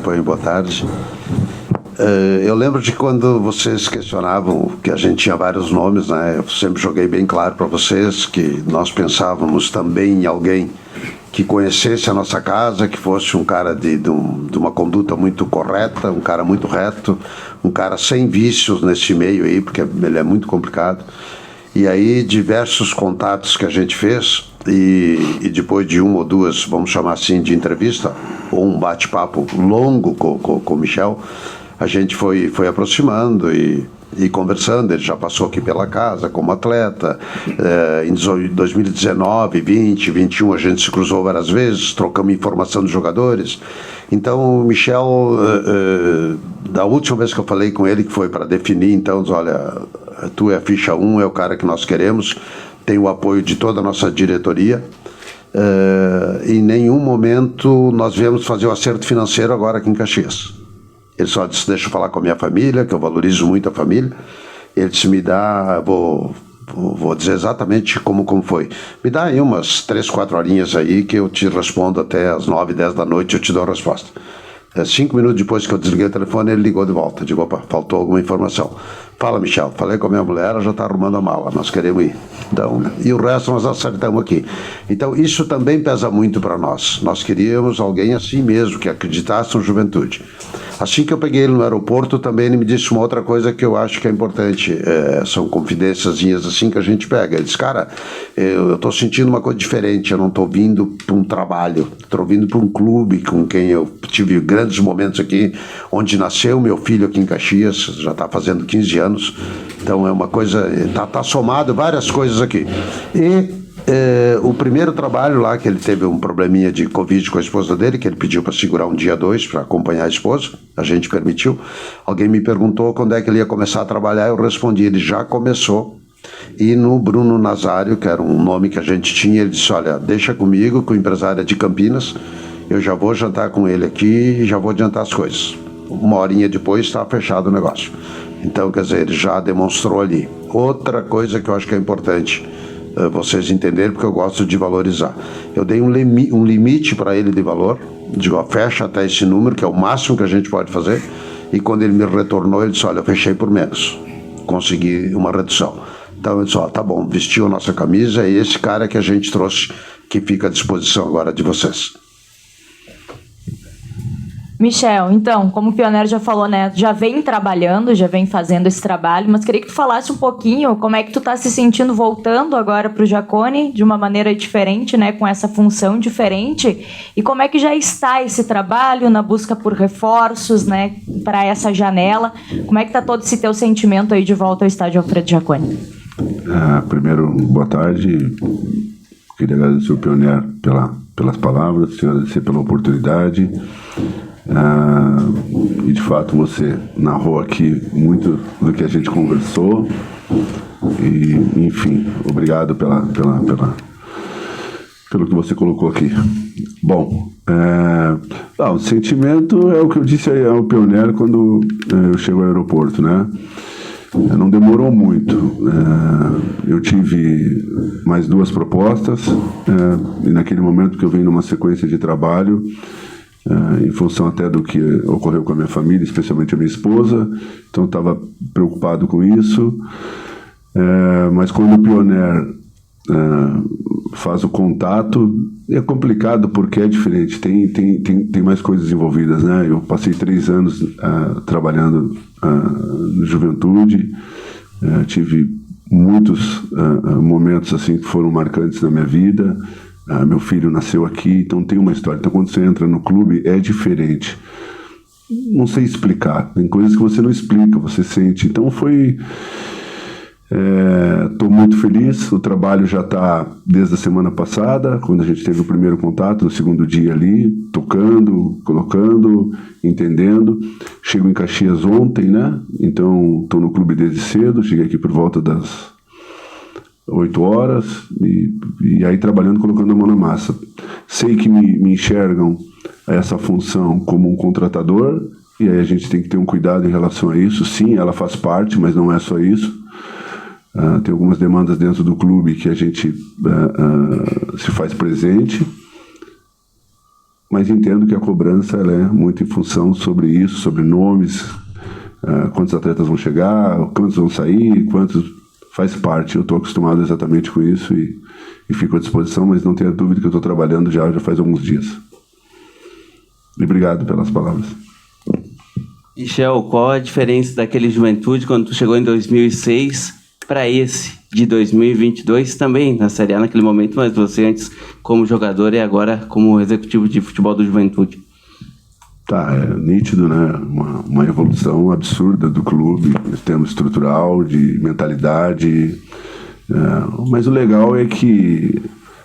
acompanham, boa tarde. Eu lembro de quando vocês questionavam que a gente tinha vários nomes, né? Eu sempre joguei bem claro para vocês que nós pensávamos também em alguém que conhecesse a nossa casa, que fosse um cara de uma conduta muito correta, um cara muito reto, um cara sem vícios nesse meio aí, porque ele é muito complicado. E aí diversos contatos que a gente fez e depois de uma ou duas, vamos chamar assim, de entrevista, ou um bate-papo longo com o Michel, a gente foi aproximando e conversando. Ele já passou aqui pela casa como atleta, em 2019, 20, 21 a gente se cruzou várias vezes, trocamos informação dos jogadores. Então o Michel, da última vez que eu falei com ele, que foi para definir, então, olha, tu é a ficha 1, é o cara que nós queremos, tem o apoio de toda a nossa diretoria. Em nenhum momento nós viemos fazer o acerto financeiro agora aqui em Caxias. Ele só disse, deixa eu falar com a minha família, que eu valorizo muito a família. Ele disse, me dá, vou dizer exatamente como foi. Me dá aí umas 3, 4 horinhas aí que eu te respondo até as 9, 10 da noite, eu te dou a resposta. 5 minutos depois que eu desliguei o telefone, ele ligou de volta. Digo, opa, faltou alguma informação. Fala, Michel, falei com a minha mulher, ela já está arrumando a mala, nós queremos ir. Então, e o resto nós acertamos aqui. Então, isso também pesa muito para nós. Nós queríamos alguém assim mesmo, que acreditasse no Juventude. Assim que eu peguei ele no aeroporto, também ele me disse uma outra coisa que eu acho que é importante. São confidênciazinhas assim que a gente pega. Ele disse, cara, eu estou sentindo uma coisa diferente, eu não estou vindo para um trabalho, estou vindo para um clube com quem eu tive grandes momentos aqui, onde nasceu meu filho aqui em Caxias, já está fazendo 15 anos. Então é uma coisa, está somado várias coisas aqui. E o primeiro trabalho lá, que ele teve um probleminha de Covid com a esposa dele, que ele pediu para segurar um dia 2 para acompanhar a esposa, a gente permitiu. Alguém me perguntou quando é que ele ia começar a trabalhar, eu respondi, ele já começou. E no Bruno Nazário, que era um nome que a gente tinha, ele disse, olha, deixa comigo, que o empresário é de Campinas, eu já vou jantar com ele aqui e já vou adiantar as coisas. Uma horinha depois está fechado o negócio. Então, quer dizer, ele já demonstrou ali. Outra coisa que eu acho que é importante vocês entenderem, porque eu gosto de valorizar. Eu dei um limite para ele de valor, digo, ó, fecha até esse número, que é o máximo que a gente pode fazer, e quando ele me retornou, ele disse, olha, eu fechei por menos, consegui uma redução. Então ele disse, ó, tá bom, vestiu a nossa camisa, é esse cara que a gente trouxe, que fica à disposição agora de vocês. Michel, então, como o Pioneiro já falou, né, já vem trabalhando, já vem fazendo esse trabalho, mas queria que tu falasse um pouquinho como é que tu tá se sentindo voltando agora pro Jaconi, de uma maneira diferente, né, com essa função diferente, e como é que já está esse trabalho na busca por reforços, né, para essa janela, como é que tá todo esse teu sentimento aí de volta ao estádio Alfredo Jaconi? Primeiro, boa tarde, queria agradecer ao Pioneiro pelas palavras, te agradecer pela oportunidade. E de fato você narrou aqui muito do que a gente conversou e, enfim, obrigado pelo que você colocou aqui. Bom, o sentimento é o que eu disse aí ao Pioneiro quando eu chego ao aeroporto, né? Não demorou muito. Eu tive mais 2 propostas e naquele momento que eu vim numa sequência de trabalho, em função até do que ocorreu com a minha família, especialmente a minha esposa, então estava preocupado com isso, mas quando o Pioneiro faz o contato, é complicado porque é diferente, tem mais coisas envolvidas, né? Eu passei 3 anos trabalhando na Juventude, tive muitos momentos assim que foram marcantes na minha vida. Meu filho nasceu aqui, então tem uma história. Então quando você entra no clube é diferente. Não sei explicar, tem coisas que você não explica, você sente. Então estou muito feliz, o trabalho já está desde a semana passada, quando a gente teve o primeiro contato, no segundo dia ali, tocando, colocando, entendendo. Chego em Caxias ontem, né? Então estou no clube desde cedo, cheguei aqui por volta das 8 horas e aí trabalhando, colocando a mão na massa. Sei que me enxergam essa função como um contratador e aí a gente tem que ter um cuidado em relação a isso. Sim, ela faz parte, mas não é só isso. Tem algumas demandas dentro do clube que a gente se faz presente, mas entendo que a cobrança ela é muito em função sobre isso, sobre nomes, quantos atletas vão chegar, quantos vão sair, quantos... Faz parte, eu estou acostumado exatamente com isso e fico à disposição, mas não tenha dúvida que eu estou trabalhando já faz alguns dias. E obrigado pelas palavras. Michel, qual a diferença daquele Juventude quando tu chegou em 2006 para esse de 2022 também na Série A naquele momento, mas você antes como jogador e agora como executivo de futebol do Juventude? Tá, é nítido, né? Uma evolução absurda do clube, em termos estrutural, de mentalidade. Mas o legal é que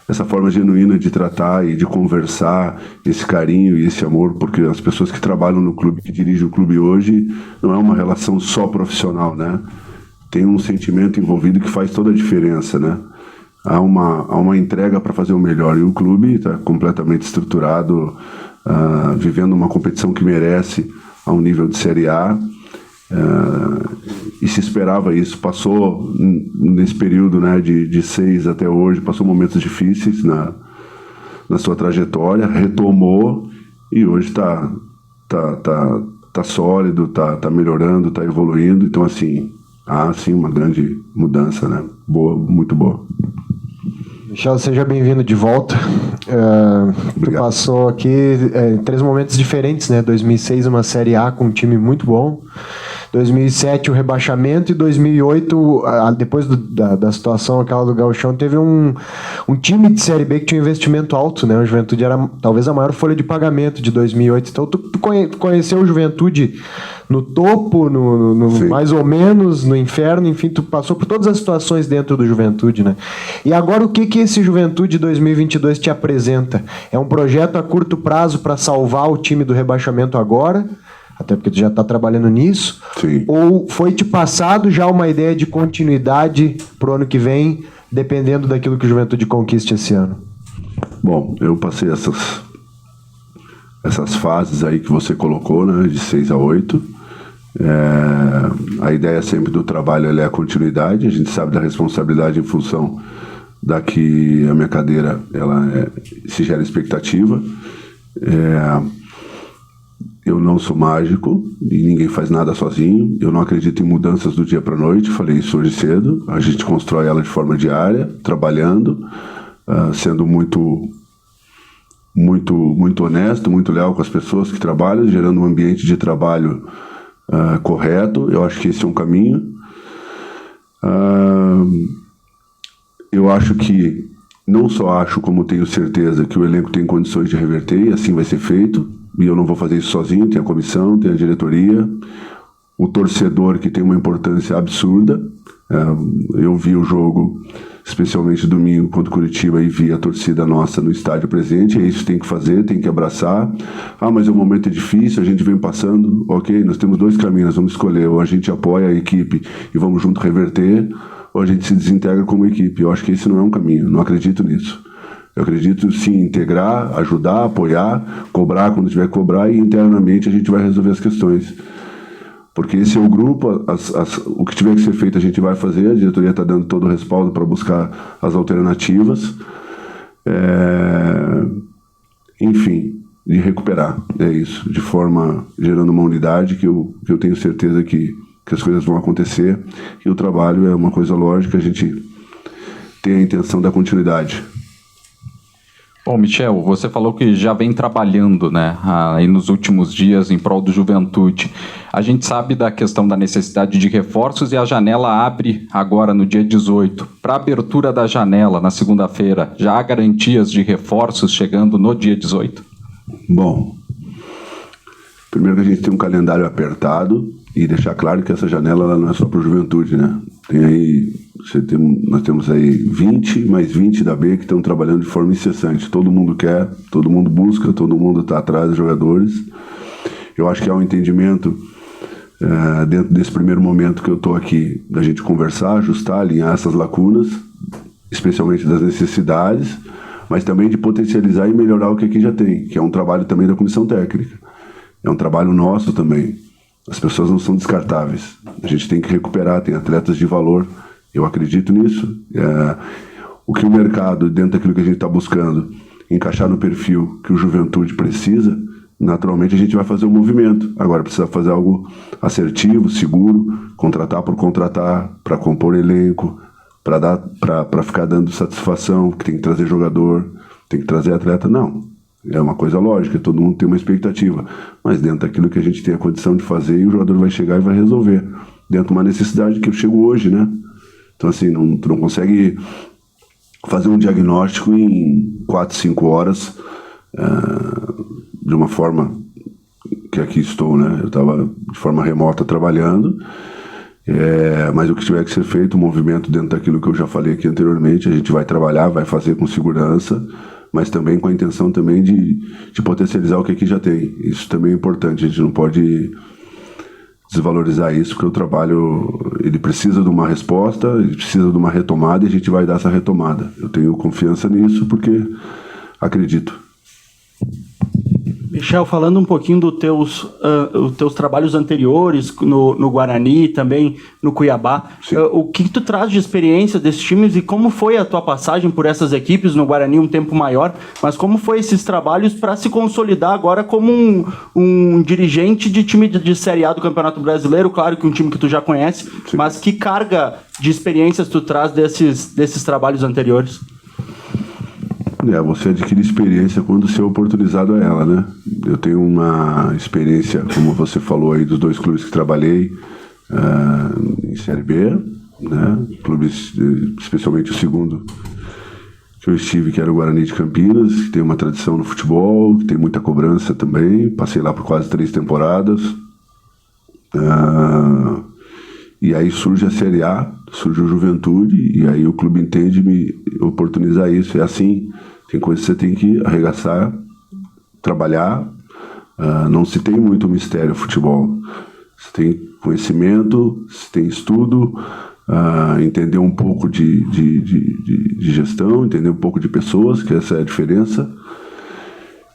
essa forma genuína de tratar e de conversar, esse carinho e esse amor, porque as pessoas que trabalham no clube, que dirigem o clube hoje, não é uma relação só profissional, né? Tem um sentimento envolvido que faz toda a diferença, né? Há uma entrega para fazer o melhor e o clube está completamente estruturado, vivendo uma competição que merece a um nível de Série A, e se esperava isso. Passou nesse período, né, de 6 até hoje, passou momentos difíceis na sua trajetória, retomou e hoje está sólido, está melhorando, está evoluindo. Então, assim, há sim uma grande mudança, né? Boa, muito boa. Michel, seja bem-vindo de volta. Tu passou aqui 3 momentos diferentes, né? 2006, uma Série A com um time muito bom. 2007, o rebaixamento. E 2008, depois da situação aquela do Gauchão, teve um time de Série B que tinha um investimento alto, né? O Juventude era talvez a maior folha de pagamento de 2008. Então, tu conheceu o Juventude no topo, no mais ou menos, no inferno, enfim, tu passou por todas as situações dentro do Juventude, né? E agora o que esse Juventude 2022 te apresenta? É um projeto a curto prazo para salvar o time do rebaixamento agora? Até porque tu já está trabalhando nisso? Sim. Ou foi te passado já uma ideia de continuidade pro ano que vem, dependendo daquilo que o Juventude conquiste esse ano? Bom, eu passei essas fases aí que você colocou, né, de 6 a 8. A ideia sempre do trabalho é a continuidade. A gente sabe da responsabilidade em função da que a minha cadeira se gera expectativa. Eu não sou mágico e ninguém faz nada sozinho. Eu não acredito em mudanças do dia para a noite. Falei isso hoje cedo. A gente constrói ela de forma diária, trabalhando, sendo muito honesto, muito leal com as pessoas que trabalham, gerando um ambiente de trabalho correto. Eu acho que esse é um caminho. Eu acho que, não só acho, como tenho certeza que o elenco tem condições de reverter, e assim vai ser feito. E eu não vou fazer isso sozinho, tem a comissão, tem a diretoria, o torcedor, que tem uma importância absurda. Eu vi o jogo, especialmente domingo contra o Curitiba, e vi a torcida nossa no estádio presente. É isso que tem que fazer, tem que abraçar. Mas o momento é difícil, a gente vem passando. Ok, nós temos 2 caminhos, vamos escolher. Ou a gente apoia a equipe e vamos junto reverter, ou a gente se desintegra como equipe. Eu acho que esse não é um caminho, não acredito nisso. Eu acredito sim em integrar, ajudar, apoiar, cobrar quando tiver que cobrar, e internamente a gente vai resolver as questões. Porque esse é o grupo, o que tiver que ser feito a gente vai fazer, a diretoria está dando todo o respaldo para buscar as alternativas. Enfim, de recuperar, é isso, de forma gerando uma unidade que eu tenho certeza que as coisas vão acontecer, e o trabalho é uma coisa lógica, a gente tem a intenção da continuidade. Bom, Michel, você falou que já vem trabalhando, né, aí nos últimos dias em prol do Juventude. A gente sabe da questão da necessidade de reforços e a janela abre agora no dia 18. Para a abertura da janela na segunda-feira, já há garantias de reforços chegando no dia 18? Bom, primeiro que a gente tem um calendário apertado e deixar claro que essa janela ela não é só para o Juventude, né? Tem aí, nós temos aí 20 mais 20 da B que estão trabalhando de forma incessante. Todo mundo quer, todo mundo busca, todo mundo está atrás dos jogadores. Eu acho que há um entendimento dentro desse primeiro momento que eu estou aqui, da gente conversar, ajustar, alinhar essas lacunas, especialmente das necessidades, mas também de potencializar e melhorar o que aqui já tem, que é um trabalho também da comissão técnica. É um trabalho nosso também. As pessoas não são descartáveis. A gente tem que recuperar, tem atletas de valor. Eu acredito nisso. O que o mercado, dentro daquilo que a gente está buscando, encaixar no perfil que o Juventude precisa, naturalmente a gente vai fazer um movimento. Agora precisa fazer algo assertivo, seguro, contratar por contratar, para compor elenco, para ficar dando satisfação, que tem que trazer jogador, tem que trazer atleta. Não, é uma coisa lógica, todo mundo tem uma expectativa, mas dentro daquilo que a gente tem a condição de fazer, e o jogador vai chegar e vai resolver, dentro de uma necessidade que eu chego hoje, né? Então assim, tu não consegue fazer um diagnóstico em 4, 5 horas, de uma forma que aqui estou, né? Eu estava de forma remota trabalhando, mas o que tiver que ser feito, o movimento dentro daquilo que eu já falei aqui anteriormente, a gente vai trabalhar, vai fazer com segurança, mas também com a intenção também de potencializar o que aqui já tem. Isso também é importante, a gente não pode desvalorizar isso, porque o trabalho, ele precisa de uma resposta, ele precisa de uma retomada, e a gente vai dar essa retomada. Eu tenho confiança nisso porque acredito. Michel, falando um pouquinho dos teus trabalhos anteriores no Guarani e também no Cuiabá, o que tu traz de experiência desses times e como foi a tua passagem por essas equipes no Guarani um tempo maior, mas como foi esses trabalhos para se consolidar agora como um dirigente de time de Série A do Campeonato Brasileiro, claro que um time que tu já conhece, sim, mas que carga de experiências tu traz desses trabalhos anteriores? Você adquire experiência quando você é oportunizado a ela, né? Eu tenho uma experiência, como você falou aí, dos 2 clubes que trabalhei em Série B, né? Clubes, especialmente o segundo que eu estive, que era o Guarani de Campinas, que tem uma tradição no futebol, que tem muita cobrança também. Passei lá por quase 3 temporadas. E aí surge a Série A, surge o Juventude, e aí o clube entende me oportunizar isso. É assim, tem coisas que você tem que arregaçar, trabalhar. Não se tem muito mistério futebol. Você tem conhecimento, você tem estudo, entender um pouco de gestão, entender um pouco de pessoas, que essa é a diferença.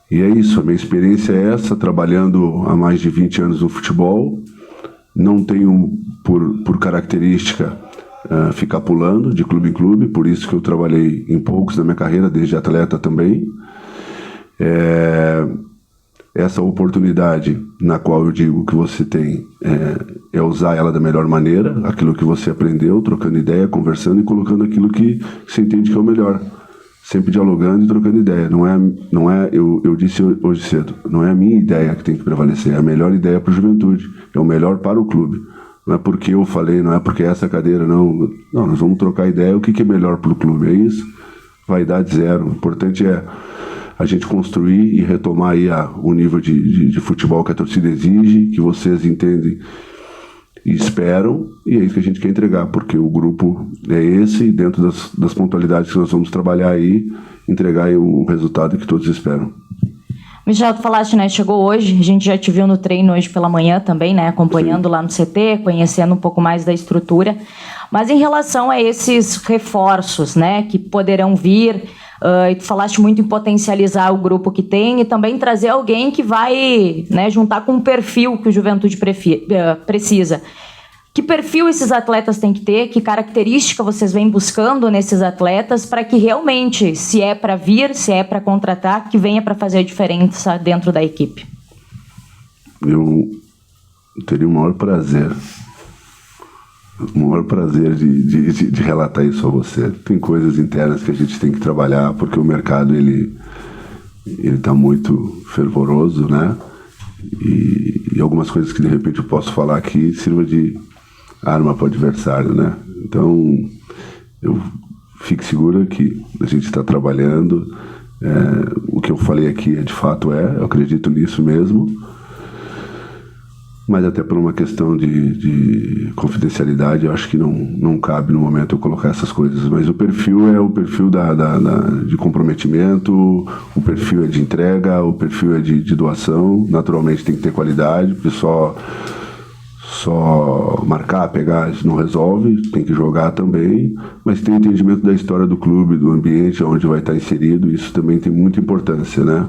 E é isso, a minha experiência é essa, trabalhando há mais de 20 anos no futebol. Não tenho por característica ficar pulando de clube em clube, por isso que eu trabalhei em poucos na minha carreira, desde atleta também. Essa oportunidade na qual eu digo que você tem é usar ela da melhor maneira, aquilo que você aprendeu, trocando ideia, conversando e colocando aquilo que você entende que é o melhor. Sempre dialogando e trocando ideia. Eu disse hoje cedo, não é a minha ideia que tem que prevalecer, é a melhor ideia para o Juventude, é o melhor para o clube. Não é porque eu falei, não é porque essa cadeira, não, nós vamos trocar ideia, o que é melhor para o clube, é isso? Vaidade zero, o importante é a gente construir e retomar aí o nível de futebol que a torcida exige, que vocês entendem e esperam, e é isso que a gente quer entregar, porque o grupo é esse, e dentro das pontualidades que nós vamos trabalhar aí, entregar aí o resultado que todos esperam. Michel, tu falaste, né, chegou hoje, a gente já te viu no treino hoje pela manhã também, né, acompanhando, sim, lá no CT, conhecendo um pouco mais da estrutura, mas em relação a esses reforços, né, que poderão vir, e tu falaste muito em potencializar o grupo que tem e também trazer alguém que vai, né, juntar com o perfil que o Juventude precisa. Que perfil esses atletas têm que ter? Que característica vocês vêm buscando nesses atletas para que realmente, se é para vir, se é para contratar, que venha para fazer a diferença dentro da equipe? Eu teria o maior prazer de relatar isso a você. Tem coisas internas que a gente tem que trabalhar, porque o mercado ele está muito fervoroso, né? E algumas coisas que de repente eu posso falar aqui sirva de arma para o adversário, né? Então, eu fique segura que a gente está trabalhando. O que eu falei aqui de fato eu acredito nisso mesmo. Mas até por uma questão de confidencialidade, eu acho que não cabe no momento eu colocar essas coisas. Mas o perfil é o perfil de comprometimento, o perfil é de entrega, o perfil é de doação. Naturalmente tem que ter qualidade, porque só marcar, pegar, isso não resolve, tem que jogar também, mas tem entendimento da história do clube, do ambiente onde vai estar inserido, isso também tem muita importância, né?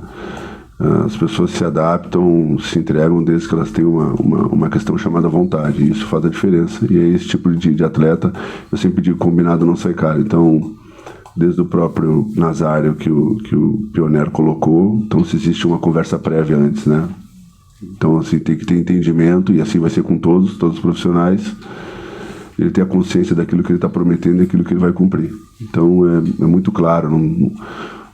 As pessoas se adaptam, se entregam desde que elas têm uma questão chamada vontade, e isso faz a diferença, e é esse tipo de atleta, eu sempre digo, combinado não sai caro, então desde o próprio Nazário que o Pioner colocou. Então, se existe uma conversa prévia antes, né? Então, assim, tem que ter entendimento, e assim vai ser com todos os profissionais. Ele ter a consciência daquilo que ele está prometendo e daquilo que ele vai cumprir. Então, é muito claro. O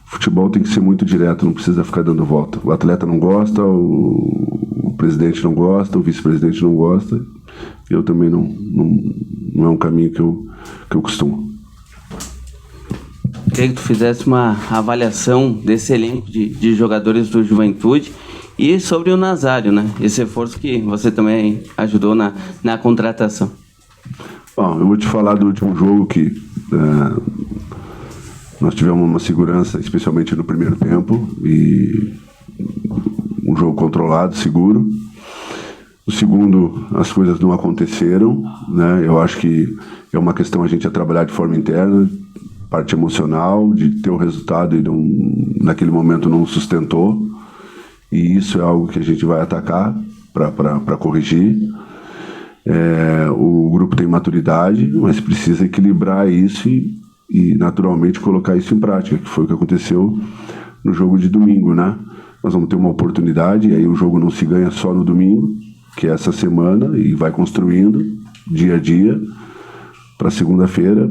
futebol tem que ser muito direto, não precisa ficar dando volta. O atleta não gosta, o presidente não gosta, o vice-presidente não gosta. Eu também não é um caminho que eu costumo. Queria que tu fizesse uma avaliação desse elenco de jogadores do Juventude e sobre o Nazário, né? Esse reforço que você também ajudou na contratação. Bom, eu vou te falar do último jogo que nós tivemos uma segurança, especialmente no primeiro tempo, e um jogo controlado, seguro. No segundo, as coisas não aconteceram, né? Eu acho que é uma questão a gente a trabalhar de forma interna, parte emocional, de ter o resultado e naquele momento não sustentou. E isso é algo que a gente vai atacar para corrigir. O grupo tem maturidade, mas precisa equilibrar isso e naturalmente colocar isso em prática, que foi o que aconteceu no jogo de domingo, né? Nós vamos ter uma oportunidade, e aí o jogo não se ganha só no domingo, que é essa semana, e vai construindo dia a dia para segunda-feira,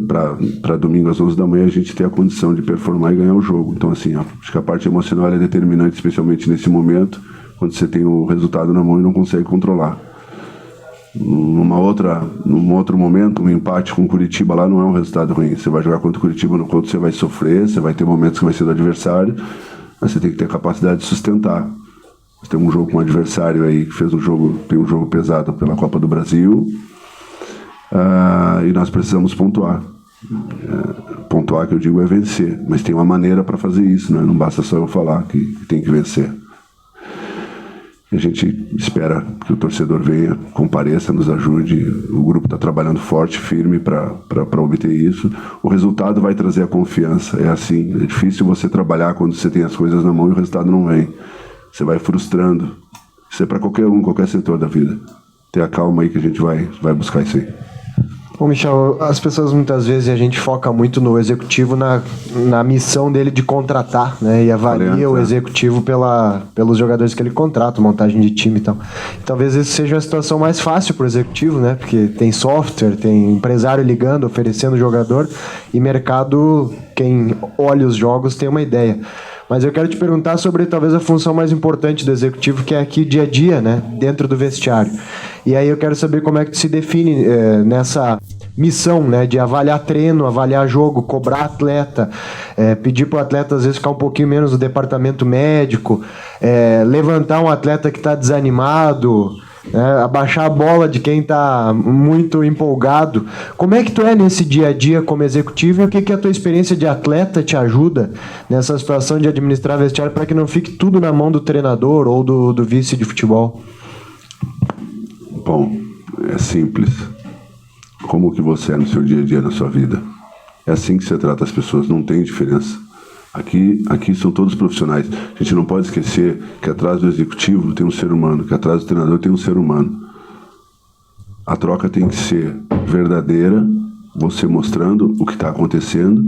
para domingo às 11 da manhã a gente ter a condição de performar e ganhar o jogo. Então, assim, acho que a parte emocional é determinante, especialmente nesse momento, quando você tem o resultado na mão e não consegue controlar. Num outro momento, um empate com o Curitiba lá não é um resultado ruim. Você vai jogar contra o Curitiba, no quanto você vai sofrer, você vai ter momentos que vai ser do adversário, mas você tem que ter a capacidade de sustentar. Nós temos um jogo com um adversário aí que tem um jogo pesado pela Copa do Brasil, e nós precisamos pontuar. Pontuar, que eu digo, é vencer, mas tem uma maneira para fazer isso, né? Não basta só eu falar que tem que vencer. A gente espera que o torcedor venha, compareça, nos ajude. O grupo está trabalhando forte, firme para obter isso. O resultado vai trazer a confiança. É assim, é difícil você trabalhar quando você tem as coisas na mão e o resultado não vem. Você vai frustrando. Isso é para qualquer setor da vida. Ter a calma aí que a gente vai buscar isso aí. Bom, Michel, as pessoas muitas vezes, a gente foca muito no executivo na missão dele de contratar, né? E avalia o executivo pelos jogadores que ele contrata, montagem de time e tal. E talvez essa seja a situação mais fácil para o executivo, né? Porque tem software, tem empresário ligando, oferecendo jogador, e mercado, quem olha os jogos tem uma ideia. Mas eu quero te perguntar sobre talvez a função mais importante do executivo, que é aqui dia a dia, né, dentro do vestiário. E aí eu quero saber como é que tu se define nessa missão, né, de avaliar treino, avaliar jogo, cobrar atleta, pedir para o atleta às vezes ficar um pouquinho menos no departamento médico, levantar um atleta que está desanimado, abaixar a bola de quem está muito empolgado. Como é que tu é nesse dia a dia como executivo, e o que a tua experiência de atleta te ajuda nessa situação de administrar vestiário para que não fique tudo na mão do treinador ou do vice de futebol? Bom, é simples. Como que você é no seu dia a dia, na sua vida? É assim que você trata as pessoas, não tem diferença. Aqui são todos profissionais. A gente não pode esquecer que atrás do executivo tem um ser humano, que atrás do treinador tem um ser humano. A troca tem que ser verdadeira, você mostrando o que está acontecendo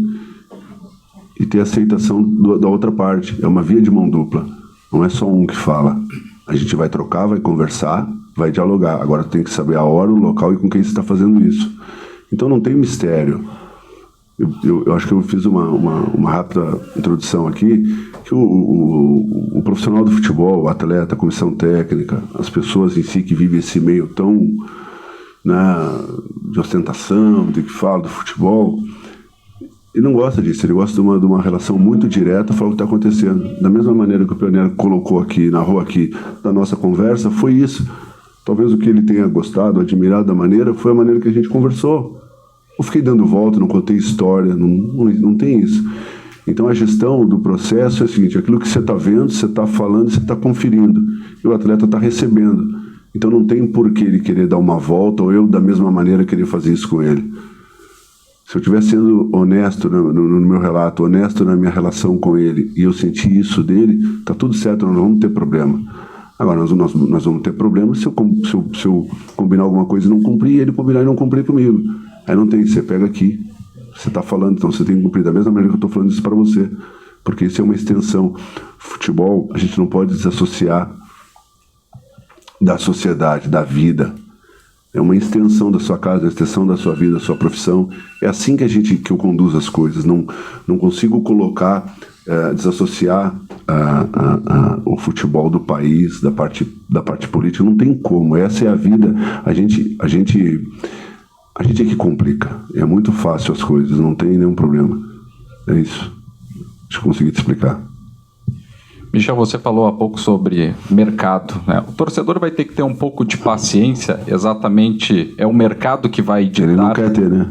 e ter aceitação da outra parte. É uma via de mão dupla. Não é só um que fala. A gente vai trocar, vai conversar, vai dialogar. Agora tem que saber a hora, o local e com quem você está fazendo isso. Então não tem mistério. Eu acho que eu fiz uma rápida introdução aqui, que o profissional do futebol, o atleta, a comissão técnica, as pessoas em si que vivem esse meio tão, né, de ostentação, de que fala do futebol, ele não gosta disso, ele gosta de uma relação muito direta, falar o que está acontecendo. Da mesma maneira que o Pioneiro colocou aqui, narrou aqui, da nossa conversa, foi isso. Talvez o que ele tenha gostado, admirado da maneira, foi a maneira que a gente conversou. Eu fiquei dando volta, não contei história, não tem isso. Então a gestão do processo é o seguinte: aquilo que você está vendo, você está falando, você está conferindo, e o atleta está recebendo. Então não tem por que ele querer dar uma volta, ou eu da mesma maneira querer fazer isso com ele. Se eu estiver sendo honesto no meu relato, honesto na minha relação com ele, e eu senti isso dele, está tudo certo, nós não vamos ter problema. Agora, nós vamos ter problema se eu combinar alguma coisa e não cumprir, e ele combinar e não cumprir comigo. Aí não tem, você pega aqui Você está falando, então você tem que cumprir da mesma maneira que eu estou falando isso para você, porque isso é uma extensão. Futebol, a gente não pode desassociar da sociedade, da vida. É uma extensão da sua casa, uma extensão da sua vida, da sua profissão. É assim que eu conduzo as coisas. Não consigo colocar, desassociar o futebol do país, da parte política. Não tem como. Essa é a vida. A gente é que complica. É muito fácil as coisas, não tem nenhum problema. É isso. Acho que consegui te explicar. Michel, você falou há pouco sobre mercado, né? O torcedor vai ter que ter um pouco de paciência, exatamente, é o mercado que vai ditar... Ele não quer ter, né?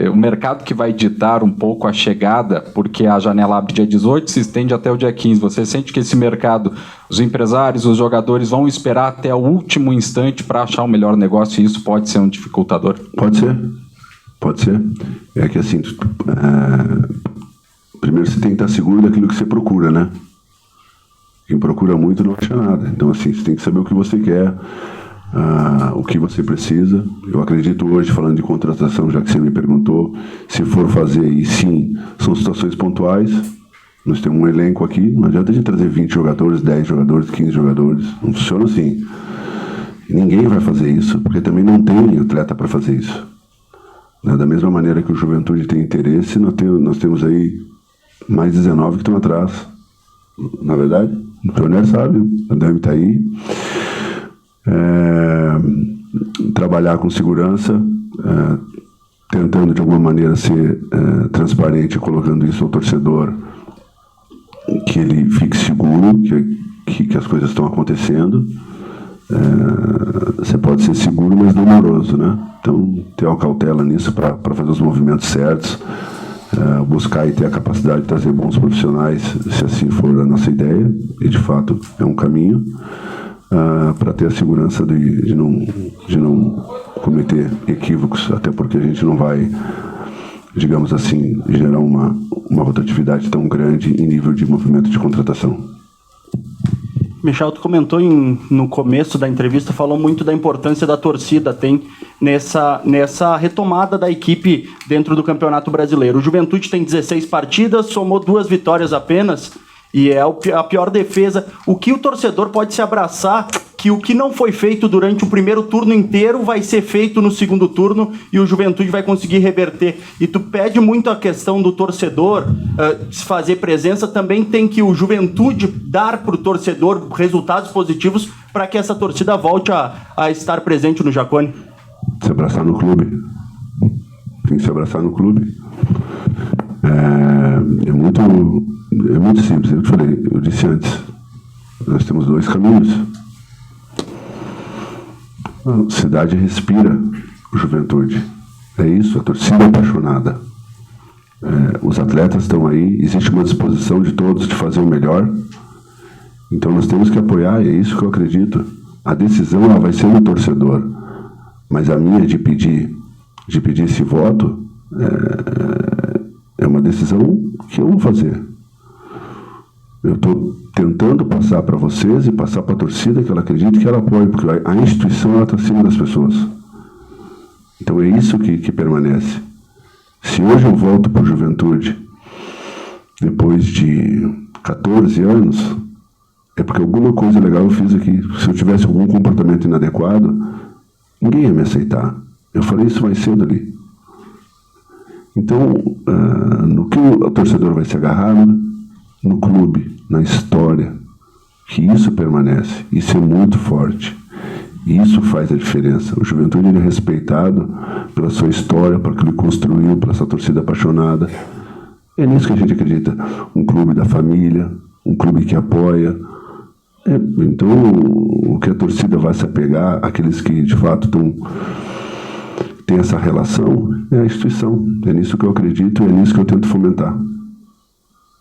O mercado que vai ditar um pouco a chegada, porque a janela abre dia 18, se estende até o dia 15. Você sente que esse mercado, os empresários, os jogadores vão esperar até o último instante para achar o melhor negócio e isso pode ser um dificultador? Pode ser. É que assim... Primeiro você tem que estar seguro daquilo que você procura, né? Quem procura muito não acha nada. Então, assim, você tem que saber o que você quer, o que você precisa. Eu acredito hoje, falando de contratação, já que você me perguntou, se for fazer, e sim, são situações pontuais. Nós temos um elenco aqui, não adianta a gente trazer 20 jogadores, 10 jogadores, 15 jogadores. Não funciona assim. Ninguém vai fazer isso, porque também não tem atleta para fazer isso. Da mesma maneira que o Juventude tem interesse, nós temos aí mais 19 que estão atrás. Na verdade, o Pioneer sabe, o Adame está aí. Trabalhar com segurança, tentando de alguma maneira ser transparente, colocando isso ao torcedor, que ele fique seguro que as coisas estão acontecendo. Você pode ser seguro, mas não moroso, né? Então, ter uma cautela nisso para fazer os movimentos certos, buscar e ter a capacidade de trazer bons profissionais, se assim for a nossa ideia, e de fato é um caminho, para ter a segurança de não cometer equívocos, até porque a gente não vai, digamos assim, gerar uma rotatividade tão grande em nível de movimento de contratação. Michel, tu comentou no começo da entrevista, falou muito da importância da torcida tem nessa retomada da equipe dentro do Campeonato Brasileiro. O Juventude tem 16 partidas, somou 2 vitórias apenas, e é a pior defesa. O que o torcedor pode se abraçar, que o que não foi feito durante o primeiro turno inteiro vai ser feito no segundo turno e o Juventude vai conseguir reverter. E tu pede muito a questão do torcedor fazer presença, também tem que o Juventude dar para o torcedor resultados positivos para que essa torcida volte a estar presente no Jacone. Se abraçar no clube. Tem que se abraçar no clube. É muito simples. Eu disse antes, nós temos 2 caminhos. A cidade respira o Juventude. É isso, a torcida é apaixonada. Os atletas estão aí, existe uma disposição de todos de fazer o melhor. Então nós temos que apoiar, e é isso que eu acredito. A decisão ela vai ser do torcedor, mas a minha de pedir esse voto é uma decisão que eu vou fazer. Eu estou tentando passar para vocês e passar para a torcida que ela acredita que ela apoia, porque a instituição está acima das pessoas. Então é isso que permanece. Se hoje eu volto para o Juventude, depois de 14 anos, é porque alguma coisa legal eu fiz aqui. Se eu tivesse algum comportamento inadequado, ninguém ia me aceitar. Eu falei isso mais cedo ali. Então, no que o torcedor vai se agarrar, no clube, na história, que isso permanece, isso é muito forte, e isso faz a diferença. O Juventude é respeitado pela sua história, por aquilo que construiu, pela essa torcida apaixonada. É nisso que a gente acredita. Um clube da família, um clube que apoia. Então, o que a torcida vai se apegar, aqueles que de fato têm essa relação, é a instituição. É nisso que eu acredito e é nisso que eu tento fomentar.